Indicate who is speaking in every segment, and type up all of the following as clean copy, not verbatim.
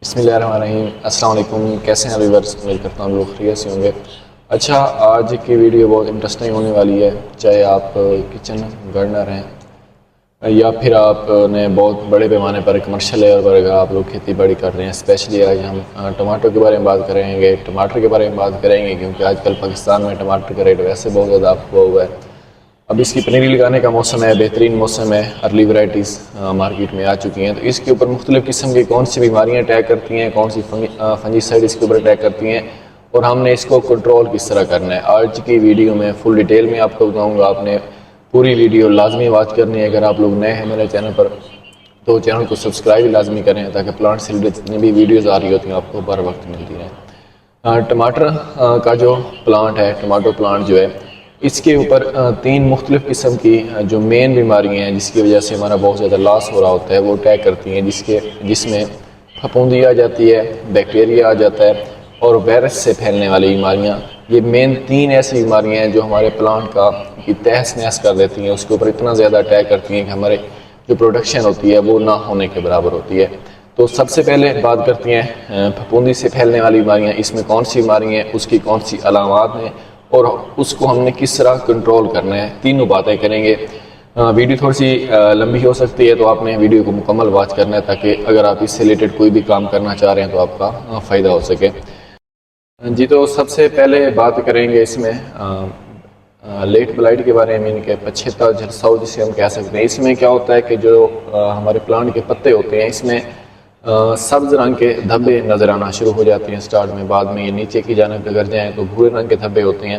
Speaker 1: بسم اللہ الرحمن الرحیم۔ السلام علیکم، کیسے ہیں ویورز؟ امید کرتا ہوں لوگ خیریت سے ہوں گے۔ اچھا، آج کی ویڈیو بہت انٹرسٹنگ ہونے والی ہے، چاہے آپ کچن گارڈنر ہیں یا پھر آپ نے بہت بڑے پیمانے پر کمرشل لیول پر اگر آپ لوگ کھیتی باڑی کر رہے ہیں۔ اسپیشلی آج ہم ٹماٹر کے بارے میں بات کریں گے، ٹماٹر کے بارے میں بات کریں گے، کیونکہ آج کل پاکستان میں ٹماٹر کا ریٹ ویسے بہت زیادہ ہوا ہوا ہے۔ اب اس کی پنیری لگانے کا موسم ہے، بہترین موسم ہے، ارلی ورائٹیز مارکیٹ میں آ چکی ہیں، تو اس کے اوپر مختلف قسم کی کون سی بیماریاں اٹیک کرتی ہیں، کون سی فنجی سائڈ اس کے اوپر اٹیک کرتی ہیں، اور ہم نے اس کو کنٹرول کس طرح کرنا ہے۔ آج کی ویڈیو میں فل ڈیٹیل میں آپ کو بتاؤں گا، آپ نے پوری ویڈیو لازمی واچ کرنی ہے۔ اگر آپ لوگ نئے ہیں میرے چینل پر تو چینل کو سبسکرائب لازمی کریں تاکہ پلانٹ سے ریلیٹڈ جتنی بھی ویڈیوز آ رہی ہوتی ہیں آپ کو بر وقت ملتی ہیں۔ ٹماٹر کا جو پلانٹ ہے، ٹماٹو پلانٹ جو ہے، اس کے اوپر تین مختلف قسم کی جو مین بیماریاں ہیں جس کی وجہ سے ہمارا بہت زیادہ لاس ہو رہا ہوتا ہے وہ اٹیک کرتی ہیں، جس میں پھپھوندی آ جاتی ہے، بیکٹیریا آ جاتا ہے، اور وائرس سے پھیلنے والی بیماریاں۔ یہ مین تین ایسی بیماریاں ہیں جو ہمارے پلانٹ کی تہس نہس کر دیتی ہیں، اس کے اوپر اتنا زیادہ اٹیک کرتی ہیں کہ ہمارے جو پروڈکشن ہوتی ہے وہ نہ ہونے کے برابر ہوتی ہے۔ تو سب سے پہلے بات کرتی ہیں پھپھوندی سے پھیلنے والی بیماریاں، اس میں کون سی بیماریاں ہیں، اس کی کون سی علامات ہیں، اور اس کو ہم نے کس طرح کنٹرول کرنا ہے، تینوں باتیں کریں گے۔ ویڈیو تھوڑی سی لمبی ہو سکتی ہے تو آپ نے ویڈیو کو مکمل واچ کرنا ہے تاکہ اگر آپ اس سے ریلیٹڈ کوئی بھی کام کرنا چاہ رہے ہیں تو آپ کا فائدہ ہو سکے۔ جی، تو سب سے پہلے بات کریں گے اس میں لیٹ بلائٹ کے بارے میں، کہ پچھیتا جھلساؤ جسے ہم کہہ سکتے ہیں۔ اس میں کیا ہوتا ہے کہ جو ہمارے پلانٹ کے پتے ہوتے ہیں اس میں سبز رنگ کے دھبے نظر آنا شروع ہو جاتے ہیں سٹارٹ میں، بعد میں یہ نیچے کی جانب اگر جائیں تو بھورے رنگ کے دھبے ہوتے ہیں۔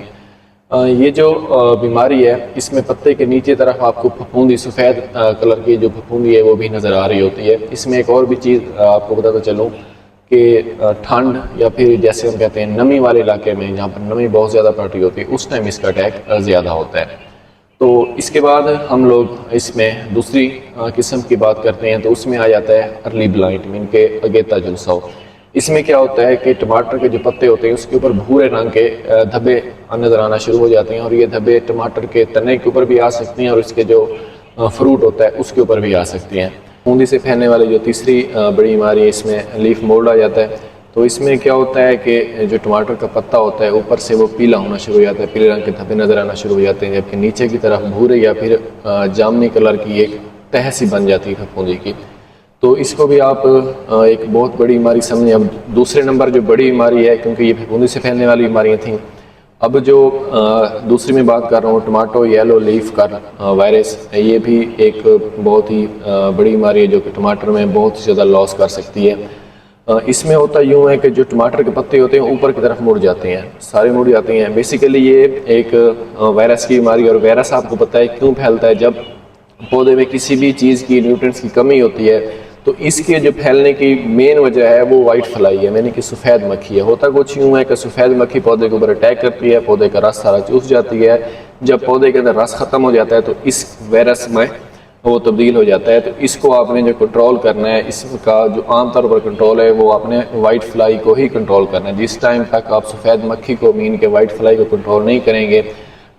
Speaker 1: یہ جو بیماری ہے اس میں پتے کے نیچے طرف آپ کو پھپھوندی، سفید کلر کی جو پھپھوندی ہے وہ بھی نظر آ رہی ہوتی ہے۔ اس میں ایک اور بھی چیز آپ کو بتاتا چلوں کہ ٹھنڈ یا پھر جیسے ہم کہتے ہیں نمی والے علاقے میں جہاں پر نمی بہت زیادہ پڑتی ہوتی ہے اس ٹائم اس کا اٹیک زیادہ ہوتا ہے۔ تو اس کے بعد ہم لوگ اس میں دوسری قسم کی بات کرتے ہیں تو اس میں آ جاتا ہے ارلی بلائٹ، مین کے اگیتا جھلساؤ۔ اس میں کیا ہوتا ہے کہ ٹماٹر کے جو پتے ہوتے ہیں اس کے اوپر بھورے رنگ کے دھبے نظر آنا شروع ہو جاتے ہیں، اور یہ دھبے ٹماٹر کے تنے کے اوپر بھی آ سکتی ہیں اور اس کے جو فروٹ ہوتا ہے اس کے اوپر بھی آ سکتی ہیں۔ پھپھوندی سے پھیلنے والی جو تیسری بڑی بیماری ہے اس میں لیف مولڈ آ جاتا ہے۔ تو اس میں کیا ہوتا ہے کہ جو ٹماٹر کا پتا ہوتا ہے اوپر سے وہ پیلا ہونا شروع ہو جاتا ہے، پیلے رنگ کے دھبے نظر آنا شروع ہو جاتے ہیں، جبکہ نیچے کی طرف بھورے یا پھر جامنی کلر کی ایک تہہ سی بن جاتی ہے پھپھوندی کی۔ تو اس کو بھی آپ ایک بہت بڑی بیماری سمجھیں۔ اب دوسرے نمبر جو بڑی بیماری ہے، کیونکہ یہ پھپھوندی سے پھیلنے والی بیماریاں تھیں، اب جو دوسری میں بات کر رہا ہوں ٹماٹو یلو لیف کر وائرس، یہ بھی ایک بہت ہی بڑی بیماری ہے جو کہ ٹماٹر میں بہت زیادہ لاس کر سکتی ہے۔ اس میں ہوتا یوں ہے کہ جو ٹماٹر کے پتے ہوتے ہیں اوپر کی طرف مڑ جاتے ہیں، سارے مڑ جاتے ہیں۔ بیسیکلی یہ ایک وائرس کی بیماری، اور وائرس آپ کو پتہ ہے کیوں پھیلتا ہے؟ جب پودے میں کسی بھی چیز کی نیوٹرینٹس کی کمی ہوتی ہے تو اس کے جو پھیلنے کی مین وجہ ہے وہ وائٹ فلائی ہے، یعنی کہ سفید مکھی ہے۔ ہوتا کچھ یوں ہے کہ سفید مکھی پودے کے اوپر اٹیک کرتی ہے، پودے کا رس سارا چوس جاتی ہے۔ جب پودے کے اندر رس ختم ہو جاتا ہے تو اس وائرس میں وہ تبدیل ہو جاتا ہے۔ تو اس کو آپ نے جو کنٹرول کرنا ہے، اس کا جو عام طور پر کنٹرول ہے وہ آپ نے وائٹ فلائی کو ہی کنٹرول کرنا ہے۔ جس ٹائم تک آپ سفید مکھی کو، مین کے وائٹ فلائی کو کنٹرول نہیں کریں گے،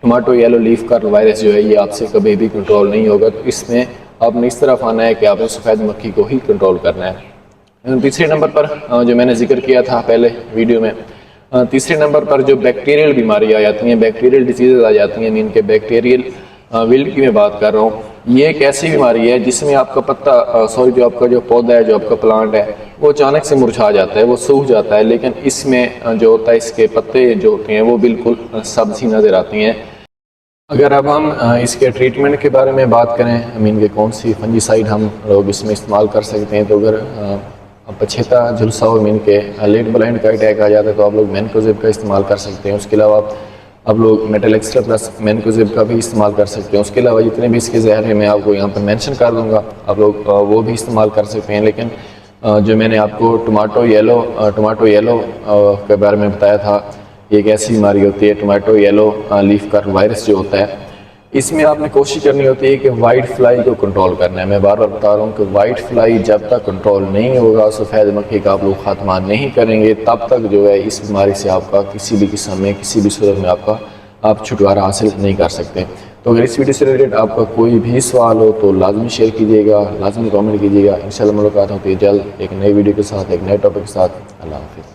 Speaker 1: tomato yellow leaf Kharal virus جو ہے یہ آپ سے کبھی بھی کنٹرول نہیں ہوگا۔ تو اس میں آپ نے اس طرف آنا ہے کہ آپ نے سفید مکھی کو ہی کنٹرول کرنا ہے۔ تیسرے نمبر پر جو میں نے ذکر کیا تھا پہلے ویڈیو میں، تیسرے نمبر پر جو بیکٹیریل بیماری آ جاتی ہیں، بیکٹیریل ڈیزیز آ جاتی ہیں، مین کے بیکٹیریل ویلٹ کی میں بات کر رہا ہوں۔ یہ ایک ایسی بیماری ہے جس میں آپ کا پتا جو آپ کا جو پودا ہے، جو آپ کا پلانٹ ہے، وہ اچانک سے مرجھا جاتا ہے، وہ سوکھ جاتا ہے، لیکن اس میں جو ہوتا ہے اس کے پتے جو ہوتے ہیں وہ بالکل سبز ہی نظر آتی ہیں۔ اگر اب ہم اس کے ٹریٹمنٹ کے بارے میں بات کریں، مین کے کون سی فنجی سائڈ ہم لوگ اس میں استعمال کر سکتے ہیں، تو اگر پچھیتا جھلساؤ مین کے لیٹ بلائنڈ کا اٹیک آ جاتا ہے تو آپ لوگ مینکوزیب کا استعمال کر سکتے ہیں۔ اس کے علاوہ آپ لوگ میٹل ایکسٹرا پلس مینکوزیب کا بھی استعمال کر سکتے ہیں۔ اس کے علاوہ جتنے بھی اس کے زہر ہیں میں آپ کو یہاں پر مینشن کر دوں گا، آپ لوگ وہ بھی استعمال کر سکتے ہیں۔ لیکن جو میں نے آپ کو ٹماٹو یلو کے بارے میں بتایا تھا، یہ ایک ایسی بیماری ہوتی ہے tomato yellow leaf Kharal virus جو ہوتا ہے، اس میں آپ نے کوشش کرنی ہوتی ہے کہ وائٹ فلائی کو کنٹرول کرنا ہے۔ میں بار بار بتا رہا ہوں کہ وائٹ فلائی جب تک کنٹرول نہیں ہوگا، سفید مکھی کا آپ لوگ خاتمہ نہیں کریں گے، تب تک جو ہے اس بیماری سے آپ کا کسی بھی قسم میں، کسی بھی صورت میں آپ چھٹکارا حاصل نہیں کر سکتے۔ تو اگر اس ویڈیو سے ریلیٹڈ آپ کا کوئی بھی سوال ہو تو لازمی شیئر کیجیے گا، لازمی کامنٹ کیجیے گا. انشاءاللہ ملاقات ہوتی ہے جلد ایک نئی ویڈیو کے ساتھ، ایک نئے ٹاپک کے ساتھ. اللہ حافظ.